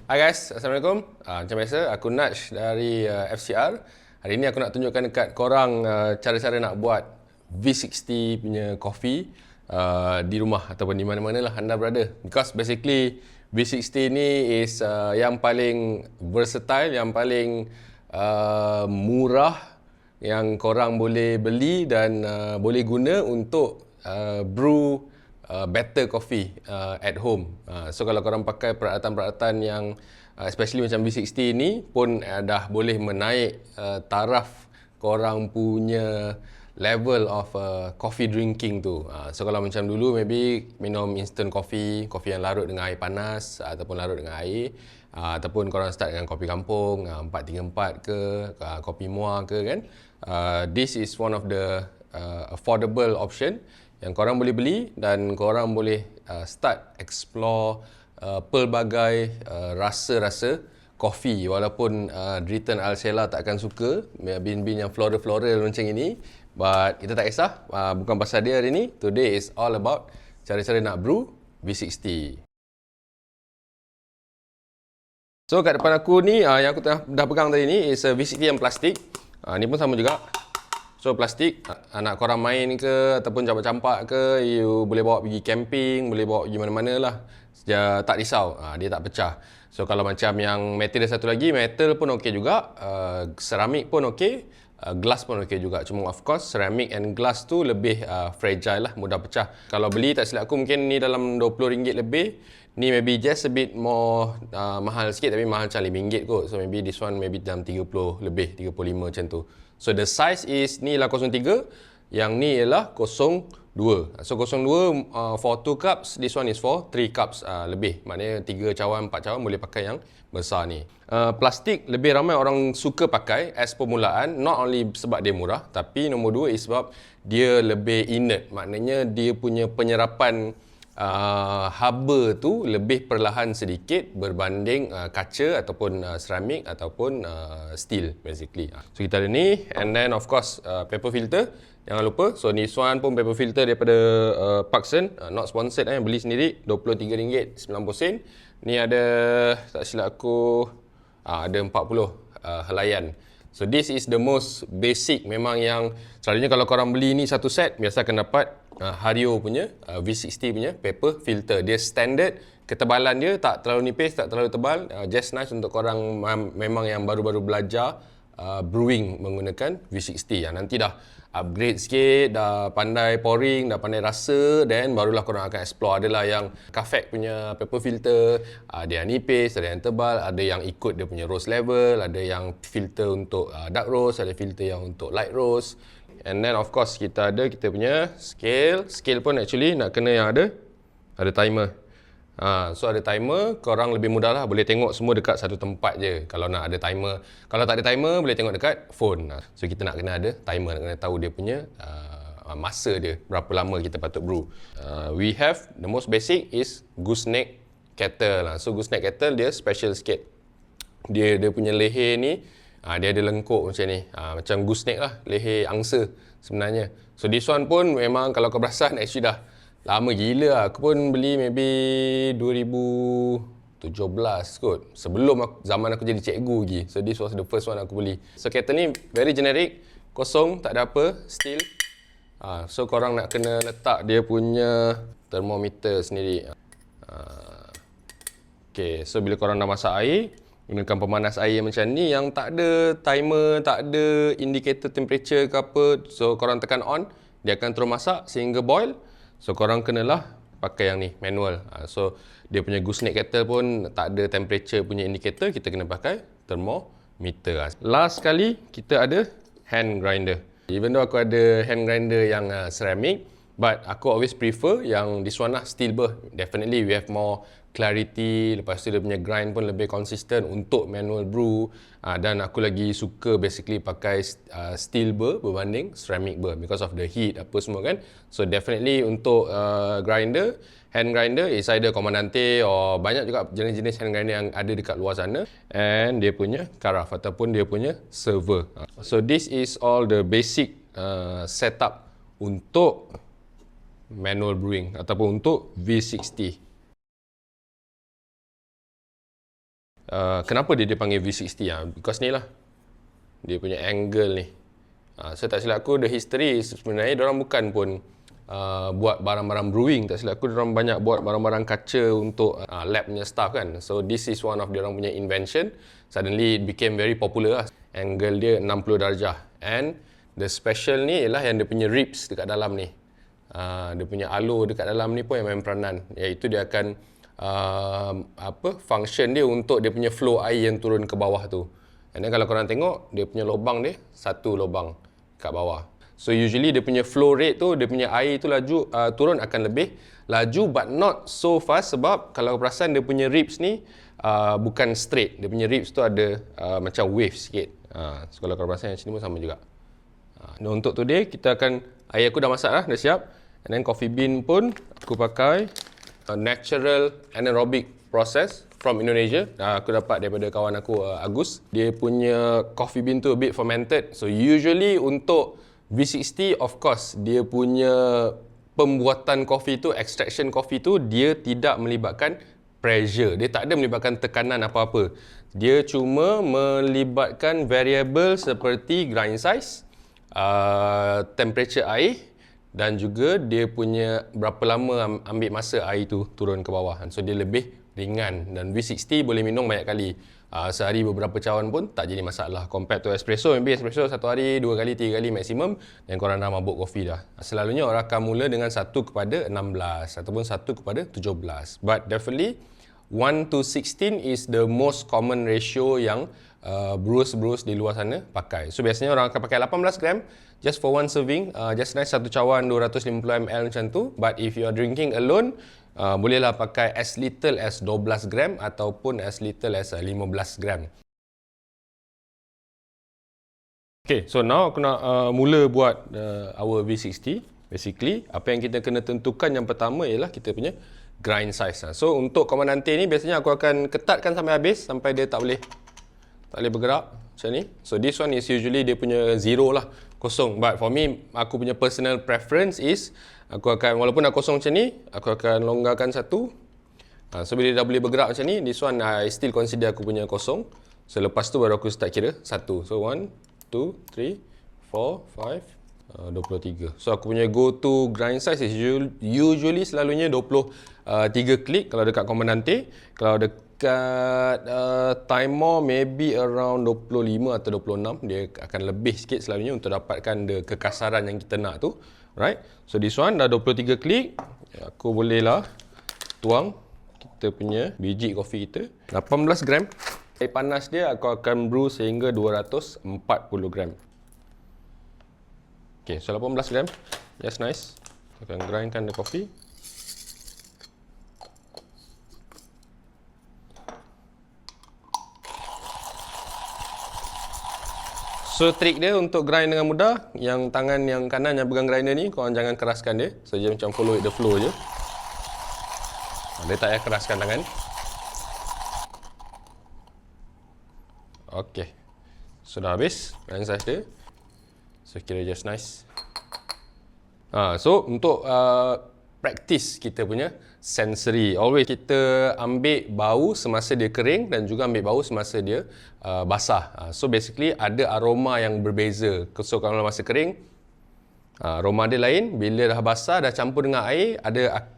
Hai guys, Assalamualaikum. Macam biasa, aku Naj dari FCR. Hari ni aku nak tunjukkan dekat korang cara-cara nak buat V60 punya coffee di rumah ataupun di mana-mana lah anda berada. Because basically V60 ni is yang paling versatile, yang paling murah yang korang boleh beli dan boleh guna untuk brew better coffee at home. So kalau korang pakai peralatan-peralatan yang especially macam V60 ni pun dah boleh menaik taraf korang punya level of coffee drinking tu. So kalau macam dulu maybe minum instant coffee, kopi yang larut dengan air panas ataupun larut dengan air, ataupun korang start dengan kopi kampung 434 ke, kopi muar ke kan. This is one of the affordable option yang korang boleh beli dan korang boleh start explore pelbagai rasa-rasa kopi. Walaupun Driton Alsela tak akan suka bin-bin yang floral-floral macam ini, but kita tak kisah, bukan pasal dia hari ni. Today is all about cara-cara nak brew V60. So kat depan aku ni, yang aku dah pegang tadi ni is V60 yang plastik. Ni pun sama juga. So plastik, nak korang main ke ataupun campak-campak ke, you boleh bawa pergi camping, boleh bawa pergi mana-mana lah. Tak risau, dia tak pecah. So kalau macam yang material satu lagi, metal pun okey juga, ceramik pun okey, glass pun okey juga. Cuma of course ceramic and glass tu lebih fragile lah, mudah pecah. Kalau beli tak silap aku mungkin ni dalam RM20 lebih. Ni maybe just a bit more mahal sikit, tapi mahal macam RM5 kot. So maybe this one maybe dalam 30 lebih, 35 macam tu. So the size is ni ialah 03, yang ni ialah 02. So 02 for 2 cups, this one is for 3 cups lebih. Maknanya 3 cawan, 4 cawan boleh pakai yang besar ni. Plastik lebih ramai orang suka pakai as permulaan, not only sebab dia murah, tapi nombor 2 is sebab dia lebih inert. Maknanya dia punya penyerapan haba tu lebih perlahan sedikit berbanding kaca ataupun ceramik ataupun steel basically. So kita ada ni, and then of course paper filter, jangan lupa. So this one pun paper filter daripada Parkson, not sponsored, beli sendiri RM23.90. Ni ada, tak silap aku, ada 40 helaian. So this is the most basic, memang yang selalunya kalau korang beli ni satu set, biasa akan dapat Hario punya V60 punya paper filter. Dia standard, ketebalan dia tak terlalu nipis, tak terlalu tebal, just nice untuk korang memang yang baru-baru belajar brewing menggunakan V60. Nanti dah upgrade sikit, dah pandai pouring, dah pandai rasa, then barulah korang akan explore. Adalah yang Cafec punya paper filter, ada yang nipis, ada yang tebal, ada yang ikut dia punya roast level, ada yang filter untuk dark roast, ada filter yang untuk light roast. And then of course kita punya scale. Scale pun actually nak kena yang ada timer. So ada timer, korang lebih mudah lah, boleh tengok semua dekat satu tempat je kalau nak ada timer. Kalau tak ada timer, boleh tengok dekat phone. So kita nak kena ada timer, nak kena tahu dia punya masa dia, berapa lama kita patut brew. We have the most basic is gooseneck kettle. So gooseneck kettle dia special sikit. Dia punya leher ni, dia ada lengkuk macam ni, macam gooseneck lah, leher angsa sebenarnya. So this one pun memang kalau kau perasan actually dah lama gila lah. Aku pun beli maybe 2017 kot, sebelum zaman aku jadi cikgu lagi. So this was the first one aku beli. So kettle ni very generic, kosong, tak ada apa, steel. So korang nak kena letak dia punya thermometer sendiri. Okay, so bila korang dah masak air, gunakan pemanas air macam ni yang tak ada timer, tak ada indicator temperature ke apa. So korang tekan on, dia akan terus masak sehingga boil. So korang kenalah pakai yang ni, manual. So dia punya gooseneck kettle pun tak ada temperature punya indicator, kita kena pakai thermometer. Last sekali kita ada hand grinder. Even though aku ada hand grinder yang ceramic, but aku always prefer yang this one lah, steel ber. Definitely we have more clarity, lepas tu dia punya grind pun lebih konsisten untuk manual brew, dan aku lagi suka basically pakai steel ber berbanding ceramic ber because of the heat apa semua kan. So definitely untuk grinder, hand grinder is either Comandante or banyak juga jenis-jenis hand grinder yang ada dekat luar sana, and dia punya karaf ataupun dia punya server. So this is all the basic setup untuk manual brewing ataupun untuk V60. Kenapa dia dipanggil V60? Because ni lah, dia punya angle ni. So tak silap aku, the history sebenarnya diorang bukan pun buat barang-barang brewing. Tak silap aku, diorang banyak buat barang-barang kaca untuk lab punya staff kan. So this is one of diorang punya invention. Suddenly it became very popular lah. Angle dia 60 darjah. And the special ni ialah yang dia punya ribs dekat dalam ni. Dia punya alur dekat dalam ni pun yang main peranan. Iaitu dia akan function dia untuk dia punya flow air yang turun ke bawah tu. Dan kalau korang tengok, dia punya lubang dia satu lubang kat bawah. So usually dia punya flow rate tu, dia punya air tu laju turun akan lebih laju, but not so fast. Sebab kalau perasan dia punya ribs ni bukan straight. Dia punya ribs tu ada macam wave sikit. So kalau korang perasan yang sini pun sama juga. Untuk today kita akan, air aku dah masak lah, dah siap. And then coffee bean pun aku pakai natural anaerobic process from Indonesia. Aku dapat daripada kawan aku Agus. Dia punya coffee bean tu a bit fermented. So usually untuk V60, of course dia punya pembuatan kopi tu, extraction kopi tu, dia tidak melibatkan pressure. Dia tak ada melibatkan tekanan apa-apa. Dia cuma melibatkan variable seperti grind size, temperature air, dan juga dia punya berapa lama ambil masa air tu turun ke bawah. So dia lebih ringan, dan V60 boleh minum banyak kali. Sehari beberapa cawan pun tak jadi masalah. Compared to espresso, maybe espresso satu hari, 2 kali, 3 kali maksimum, dan korang dah mabuk kopi dah. Selalunya orang akan mula dengan 1/16 ataupun 1/17. But definitely 1:16 is the most common ratio yang brewers di luar sana pakai. So biasanya orang akan pakai 18 gram just for one serving, just nice satu cawan 250 ml macam tu. But if you are drinking alone, bolehlah pakai as little as 12 gram ataupun as little as 15 gram. Okay, so now aku nak mula buat our V60. Basically, apa yang kita kena tentukan yang pertama ialah kita punya grind size. So untuk Comandante ni biasanya aku akan ketatkan sampai habis, sampai dia tak boleh bergerak macam ni. So this one is usually dia punya zero lah, kosong. But for me, aku punya personal preference is aku akan, walaupun dah kosong macam ni, aku akan longgarkan satu. So bila dia dah boleh bergerak macam ni, this one I still consider aku punya kosong. So lepas tu baru aku start kira satu. So 1, 2, 3, 4, 5, 23. So aku punya go to grind size is usually selalunya 23 klik kalau dekat Comandante. Kalau dekat Timor maybe around 25 atau 26. Dia akan lebih sikit selalunya untuk dapatkan kekasaran yang kita nak tu. Right? So this one dah 23 klik. Aku bolehlah tuang kita punya biji kopi kita. 18 gram. Air panas dia aku akan brew sehingga 240 gram. Okay, so 18 gram. Just nice. Akan grindkan the coffee. So trik dia untuk grind dengan mudah, yang tangan yang kanan yang pegang grinder ni, korang jangan keraskan dia. So dia macam follow the flow je. Dia tak payah keraskan tangan. Okay. So dah habis grind size dia. So kira just nice. So untuk practice kita punya sensory, always kita ambil bau semasa dia kering dan juga ambil bau semasa dia basah. So basically ada aroma yang berbeza. So kalau masa kering, aroma dia lain. Bila dah basah, dah campur dengan air,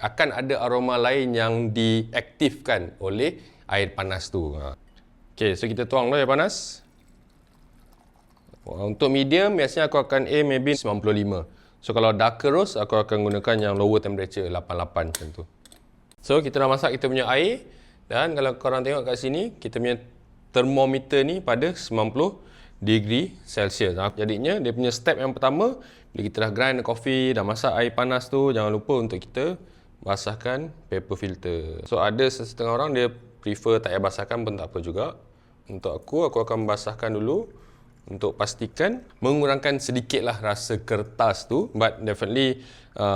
akan ada aroma lain yang diaktifkan oleh air panas tu. Okay, so kita tuang dulu air panas. Untuk medium, biasanya aku akan aim maybe 95. So kalau darker roast, aku akan gunakan yang lower temperature, 88 macam tu. So kita dah masak kita punya air. Dan kalau korang tengok kat sini, kita punya termometer ni pada 90 degree Celsius. Jadinya dia punya step yang pertama, bila kita dah grind coffee, dah masak air panas tu, jangan lupa untuk kita basahkan paper filter. So ada setengah orang dia prefer tak payah basahkan pun tak apa juga. Untuk aku akan basahkan dulu untuk pastikan mengurangkan sedikitlah rasa kertas tu. But definitely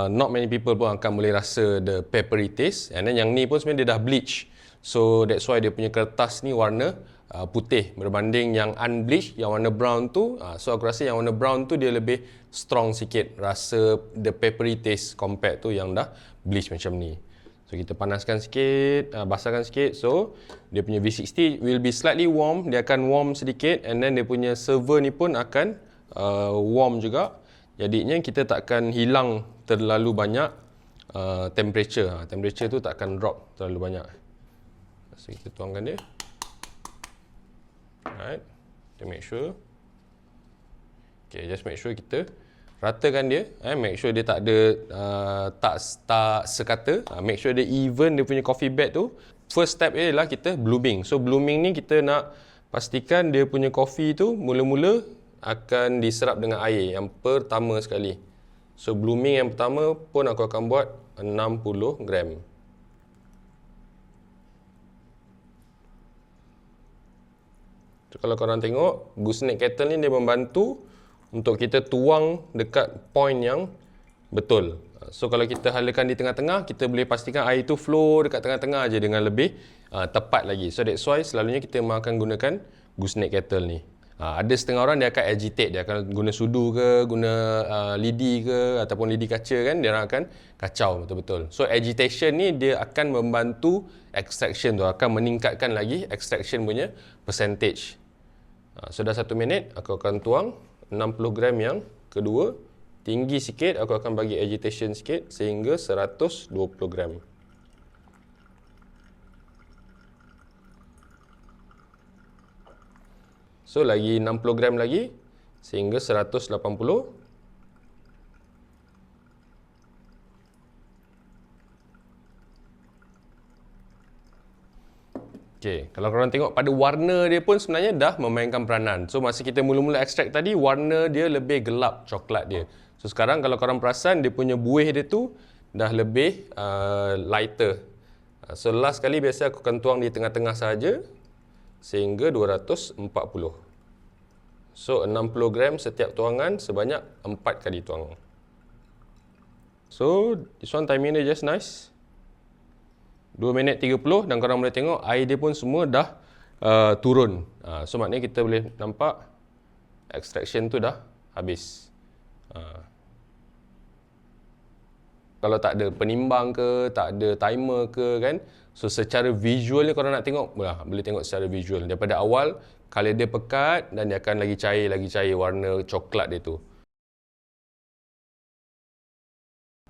not many people pun akan boleh rasa the peppery taste. And then yang ni pun sebenarnya dia dah bleach. So that's why dia punya kertas ni warna putih berbanding yang unbleached, yang warna brown tu. So aku rasa yang warna brown tu dia lebih strong sikit rasa the peppery taste compared tu yang dah bleach macam ni. So kita panaskan sikit, basahkan sikit. So dia punya V60 will be slightly warm, dia akan warm sedikit, and then dia punya server ni pun akan warm juga. Jadinya kita tak akan hilang terlalu banyak temperature. Temperature tu tak akan drop terlalu banyak. So kita tuangkan dia. Alright, kita make sure. Okay, just make sure kita ratakan dia, make sure dia tak ada tak sekata, make sure dia even dia punya coffee bag tu. First step ialah kita blooming. So blooming ni kita nak pastikan dia punya coffee tu mula-mula akan diserap dengan air yang pertama sekali. So blooming yang pertama pun aku akan buat 60 gram. So, kalau korang tengok, gooseneck kettle ni dia membantu untuk kita tuang dekat point yang betul. So kalau kita halakan di tengah-tengah, kita boleh pastikan air tu flow dekat tengah-tengah aja dengan lebih tepat lagi. So that's why selalunya kita akan gunakan gooseneck kettle ni. Ada setengah orang dia akan agitate, dia akan guna sudu ke, guna lidi ke ataupun lidi kaca kan, dia akan kacau betul-betul. So agitation ni dia akan membantu extraction tu, akan meningkatkan lagi extraction punya percentage. So dah 1 minit, aku akan tuang 60 gram yang kedua. Tinggi sikit, aku akan bagi agitation sikit sehingga 120 gram. So lagi 60 gram lagi sehingga 180. Okay, kalau korang tengok pada warna dia pun sebenarnya dah memainkan peranan. So masa kita mula-mula extract tadi, warna dia lebih gelap coklat dia. So sekarang kalau korang perasan, dia punya buih dia tu dah lebih lighter. So last kali biasa aku akan tuang di tengah-tengah saja sehingga 240. So 60 gram setiap tuangan sebanyak 4 kali tuang. So this one timing dia just nice. 2 minit 30 dan korang boleh tengok air dia pun semua dah turun. So maknanya kita boleh nampak extraction tu dah habis. Kalau tak ada penimbang ke, tak ada timer ke kan. So secara visual ni korang nak tengok, boleh tengok secara visual. Daripada awal, colour dia pekat dan dia akan lagi cair warna coklat dia tu.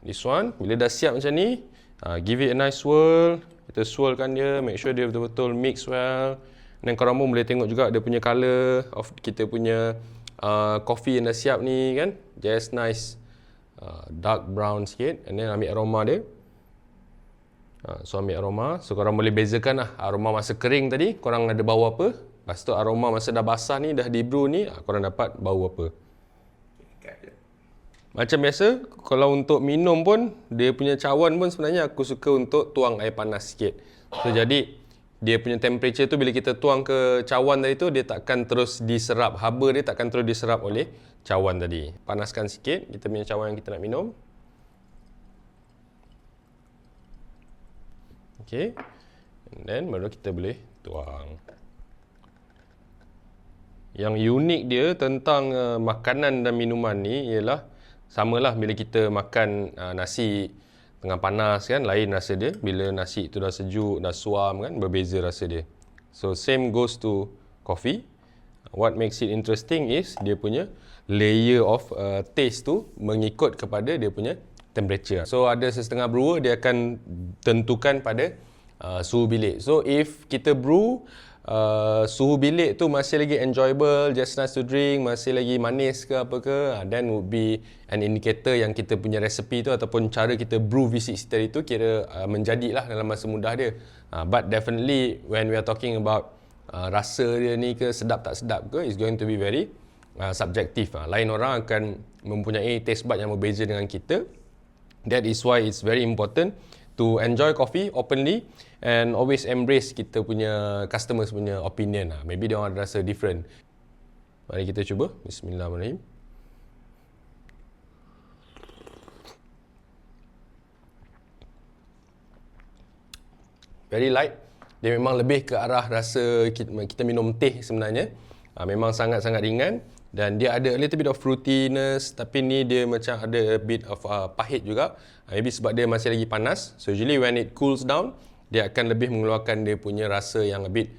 This one, bila dah siap macam ni, give it a nice swirl. Kita swirlkan dia, make sure dia betul-betul mix well. Dan korang pun boleh tengok juga dia punya colour of kita punya coffee yang dah siap ni kan. Just nice dark brown sikit. And then ambil aroma dia. So ambil aroma. So korang boleh bezakan lah aroma masa kering tadi korang ada bau apa. Lepas tu aroma masa dah basah ni, dah di brew ni, korang dapat bau apa. Macam biasa, kalau untuk minum pun, dia punya cawan pun sebenarnya aku suka untuk tuang air panas sikit. So jadi, dia punya temperature tu bila kita tuang ke cawan tadi tu, dia takkan terus diserap. Haba dia takkan terus diserap oleh cawan tadi. Panaskan sikit, kita punya cawan yang kita nak minum. Okay. And then baru kita boleh tuang. Yang unik dia tentang makanan dan minuman ni ialah samalah bila kita makan nasi tengah panas kan, lain rasa dia. Bila nasi tu dah sejuk, dah suam kan, berbeza rasa dia. So same goes to coffee. What makes it interesting is dia punya layer of taste tu mengikut kepada dia punya temperature. So ada setengah brewer dia akan tentukan pada suhu bilik. So if kita brew suhu bilik tu masih lagi enjoyable, just nice to drink, masih lagi manis ke apa ke, then would be an indicator yang kita punya resipi tu ataupun cara kita brew V60 tadi tu kira menjadilah dalam masa mudah dia. But definitely when we are talking about rasa dia ni ke sedap tak sedap ke, is going to be very subjektif. Lain orang akan mempunyai taste bud yang berbeza dengan kita. That is why it's very important to enjoy coffee openly and always embrace kita punya customers punya opinion. Maybe dia orang ada rasa different. Mari kita cuba. Bismillahirrahmanirrahim. Very light. Dia memang lebih ke arah rasa kita minum teh sebenarnya. Memang sangat-sangat ringan dan dia ada a little bit of fruitiness, tapi ni dia macam ada a bit of pahit juga. Maybe sebab dia masih lagi panas. So usually when it cools down, dia akan lebih mengeluarkan dia punya rasa yang a bit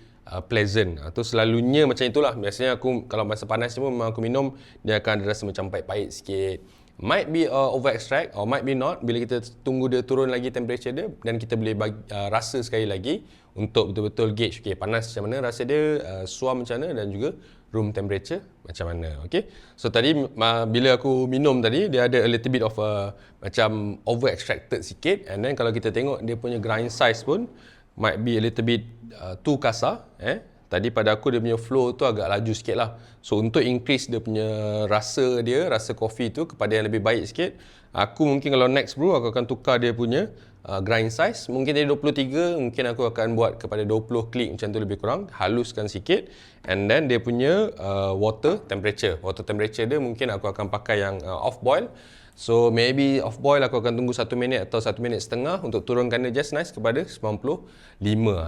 pleasant. Tu selalunya macam itulah. Biasanya aku kalau masa panas ni pun memang aku minum, dia akan ada rasa macam pahit-pahit sikit. Might be over extract or might be not. Bila kita tunggu dia turun lagi temperature dia, dan kita boleh bagi, rasa sekali lagi untuk betul-betul gauge okay, panas macam mana rasa dia, suam macam mana, dan juga room temperature macam mana. Okay. So tadi bila aku minum tadi, dia ada a little bit of macam over extracted sikit, and then kalau kita tengok dia punya grind size pun might be a little bit too kasar. Tadi pada aku dia punya flow tu agak laju sikit lah. So untuk increase dia punya rasa kopi tu kepada yang lebih baik sikit, aku mungkin kalau next brew aku akan tukar dia punya grind size. Mungkin dari 23, mungkin aku akan buat kepada 20 klik macam tu lebih kurang. Haluskan sikit. And then dia punya water temperature dia mungkin aku akan pakai yang off boil. So maybe off boil aku akan tunggu 1 minit atau 1 minit setengah untuk turunkan dia just nice kepada 95.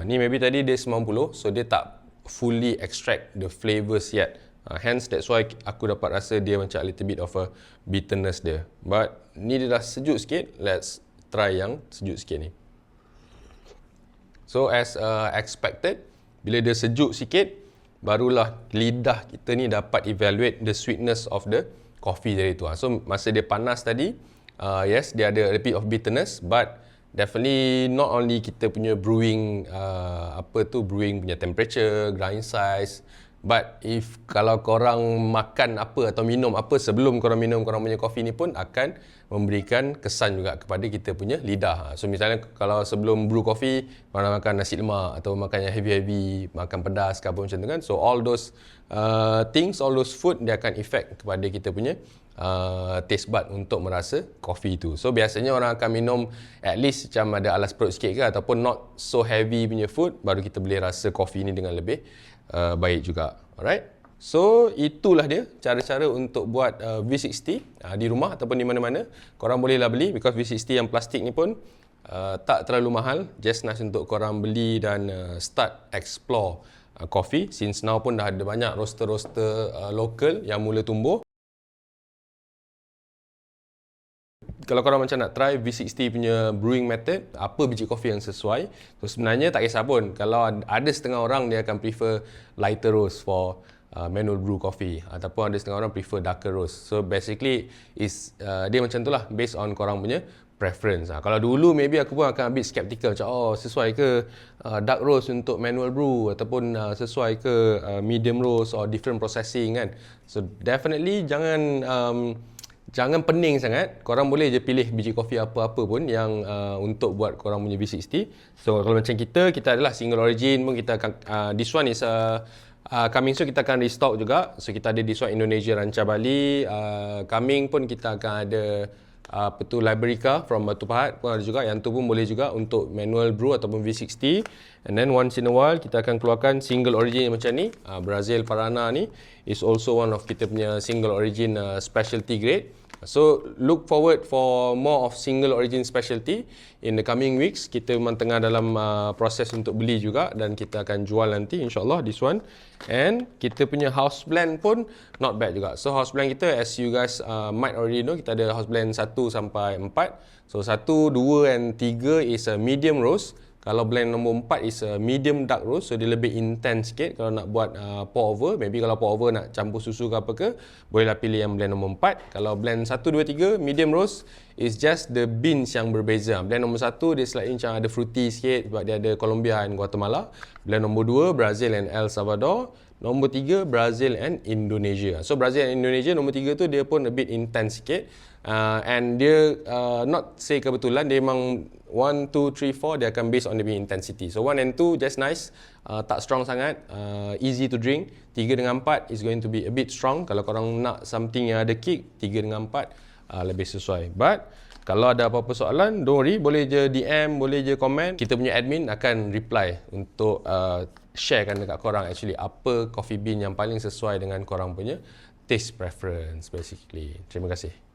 Ni maybe tadi dia 90, so dia tak fully extract the flavors yet. Hence that's why aku dapat rasa dia macam a little bit of a bitterness dia. But ni dia dah sejuk sikit, let's try yang sejuk sikit ni. So as expected, bila dia sejuk sikit, barulah lidah kita ni dapat evaluate the sweetness of the coffee dari tu. So masa dia panas tadi, yes dia ada a bit of bitterness, but definitely not only kita punya brewing brewing punya temperature, grind size, but if kalau korang makan apa atau minum apa sebelum korang minum korang punya kopi ni pun akan memberikan kesan juga kepada kita punya lidah. So misalnya kalau sebelum brew coffee korang makan nasi lemak atau makan yang heavy, makan pedas ke apa macam tu kan. So all those things, all those food dia akan effect kepada kita punya taste bud untuk merasa kopi tu. So biasanya orang akan minum at least macam ada alas perut sikit ke, ataupun not so heavy punya food, baru kita boleh rasa kopi ni dengan lebih baik juga. Alright. So itulah dia cara-cara untuk buat V60 di rumah ataupun di mana-mana. Korang bolehlah beli, because V60 yang plastik ni pun tak terlalu mahal. Just nice untuk korang beli dan start explore coffee. Since now pun dah ada banyak roaster-roaster local yang mula tumbuh. Kalau korang macam nak try V60 punya brewing method, apa biji kopi yang sesuai, so sebenarnya tak kisah pun. Kalau ada setengah orang dia akan prefer lighter roast for manual brew coffee, ataupun ada setengah orang prefer darker roast. So basically dia macam tu lah, based on korang punya preference. Kalau dulu maybe aku pun akan a bit skeptical macam sesuai ke dark roast untuk manual brew, ataupun sesuai ke medium roast or different processing kan. So definitely jangan pening sangat. Korang boleh je pilih biji kopi apa-apa pun yang untuk buat korang punya V60. So kalau macam kita adalah single origin pun, kita akan this one is coming soon, kita akan restock juga. So kita ada this one Indonesia Ranca Bali, coming pun kita akan ada Liberica from Batu Pahat pun ada juga. Yang tu pun boleh juga untuk manual brew ataupun V60. And then once in a while kita akan keluarkan single origin macam ni. Brazil Parana ni is also one of kita punya single origin specialty grade. So look forward for more of single origin specialty in the coming weeks. Kita memang tengah dalam proses untuk beli juga, dan kita akan jual nanti insyaAllah this one. And kita punya house blend pun not bad juga. So house blend kita, as you guys might already know, kita ada house blend 1 sampai 4. So 1, 2 and 3 is a medium roast. Kalau blend nombor 4 is a medium dark roast, so dia lebih intense sikit. Kalau nak buat pour over, maybe kalau pour over nak campur susu ke apa ke, bolehlah pilih yang blend nombor 4. Kalau blend 1, 2, 3 medium roast is just the beans yang berbeza. Blend nombor 1 dia slightly macam ada fruity sikit sebab dia ada Colombia and Guatemala. Blend nombor 2 Brazil and El Salvador. Nombor 3 Brazil and Indonesia. So Brazil and Indonesia nombor 3 tu dia pun a bit intense sikit. And dia not say kebetulan, dia memang 1, 2, 3, 4 dia akan based on the intensity. So 1 and 2 just nice, tak strong sangat, easy to drink. 3 dengan 4 is going to be a bit strong. Kalau korang nak something yang ada kick, 3 dengan 4 lebih sesuai. But kalau ada apa-apa soalan, don't worry, boleh je DM, boleh je komen. Kita punya admin akan reply untuk sharekan dekat korang actually apa coffee bean yang paling sesuai dengan korang punya taste preference basically. Terima kasih.